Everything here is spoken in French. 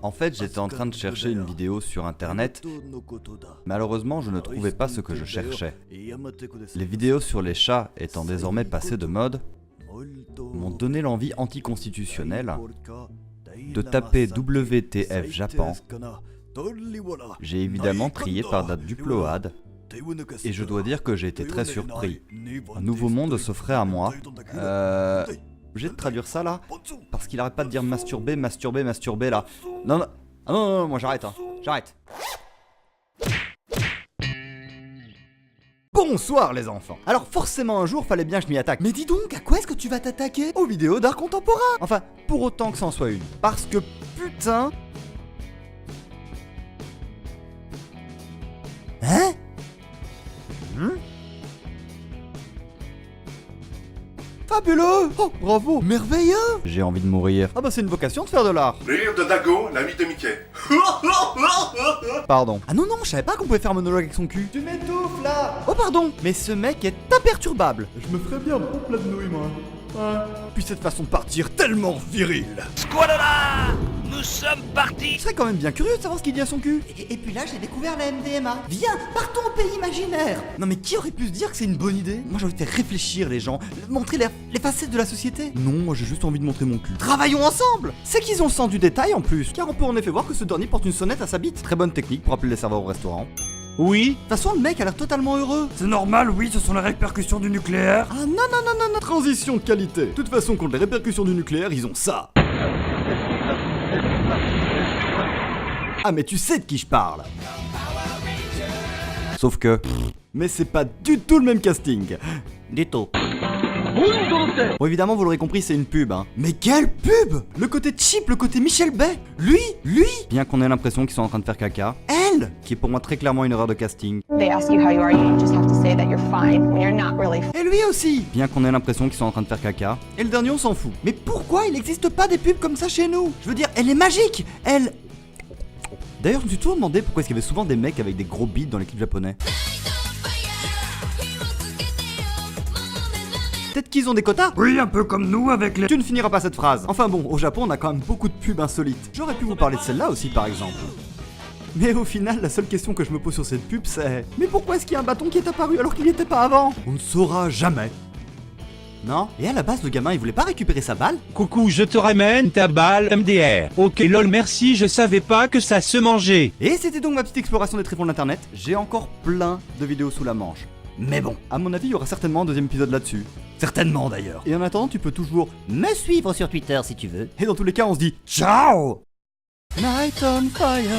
En fait, j'étais en train de chercher une vidéo sur internet. Malheureusement, je ne trouvais pas ce que je cherchais. Les vidéos sur les chats étant désormais passées de mode, m'ont donné l'envie anticonstitutionnelle de taper WTF Japon. J'ai évidemment trié par date du Pload, et je dois dire que j'ai été très surpris. Un nouveau monde s'offrait à moi. J'ai de traduire ça là, parce qu'il arrête pas de dire masturber, masturber, masturber là. Non, non, ah non, non, moi j'arrête, hein. J'arrête. Bonsoir les enfants. Alors forcément un jour fallait bien que je m'y attaque. Mais dis donc, à quoi est-ce que tu vas t'attaquer? Aux vidéos d'art contemporain. Enfin, pour autant que c'en soit une. Parce que putain... Hein? Fabuleux! Oh, bravo! Merveilleux! J'ai envie de mourir. Ah bah c'est une vocation de faire de l'art. Le rire de Dago, l'ami de Mickey. Pardon. Ah non, non, je savais pas qu'on pouvait faire un monologue avec son cul. Tu m'étouffes là! Oh pardon! Mais ce mec est imperturbable. Je me ferais bien un bon plat de nouilles, moi. Ouais. Puis cette façon de partir tellement virile. Squalala! Nous sommes partis! Je serais quand même bien curieux de savoir ce qu'il dit à son cul. Et puis là, j'ai découvert la MDMA. Viens, partons au pays imaginaire. Non mais qui aurait pu se dire que c'est une bonne idée? Moi j'ai envie de faire réfléchir les gens, montrer les facettes de la société. Non, moi j'ai juste envie de montrer mon cul. Travaillons ensemble! C'est qu'ils ont le sens du détail en plus, car on peut en effet voir que ce dernier porte une sonnette à sa bite. Très bonne technique pour appeler les serveurs au restaurant. Oui? De toute façon le mec a l'air totalement heureux. C'est normal, oui, ce sont les répercussions du nucléaire. Ah non non non non non. Transition de qualité. De toute façon contre les répercussions du nucléaire, ils ont ça. Ah mais tu sais de qui je parle. Sauf que... Mais c'est pas du tout le même casting. Du tout. Bon évidemment vous l'aurez compris c'est une pub hein. Mais quelle pub! Le côté cheap, le côté Michel Bay. Lui. Bien qu'on ait l'impression qu'ils sont en train de faire caca. Elle! Qui est pour moi très clairement une erreur de casting. They ask you how you are, you just have to say that you're fine when you're not really. Et lui aussi! Bien qu'on ait l'impression qu'ils sont en train de faire caca. Et le dernier on s'en fout. Mais pourquoi il n'existe pas des pubs comme ça chez nous? Je veux dire, elle est magique! Elle... D'ailleurs je me suis toujours demandé pourquoi est-ce qu'il y avait souvent des mecs avec des gros beats dans les clips japonais. Peut-être qu'ils ont des quotas? Oui, un peu comme nous avec les... Tu ne finiras pas cette phrase. Enfin bon, au Japon on a quand même beaucoup de pubs insolites. J'aurais pu vous parler de celle-là aussi par exemple. Mais au final, la seule question que je me pose sur cette pub c'est... Mais pourquoi est-ce qu'il y a un bâton qui est apparu alors qu'il n'y était pas avant? On ne saura jamais. Non? Et à la base le gamin il voulait pas récupérer sa balle? Coucou, je te ramène ta balle MDR. Ok lol merci, je savais pas que ça se mangeait. Et c'était donc ma petite exploration des tréfonds d'internet. J'ai encore plein de vidéos sous la manche. Mais bon, à mon avis il y aura certainement un deuxième épisode là-dessus. Certainement d'ailleurs. Et en attendant tu peux toujours Me suivre sur Twitter si tu veux. Et dans tous les cas on se dit ciao. Night on fire.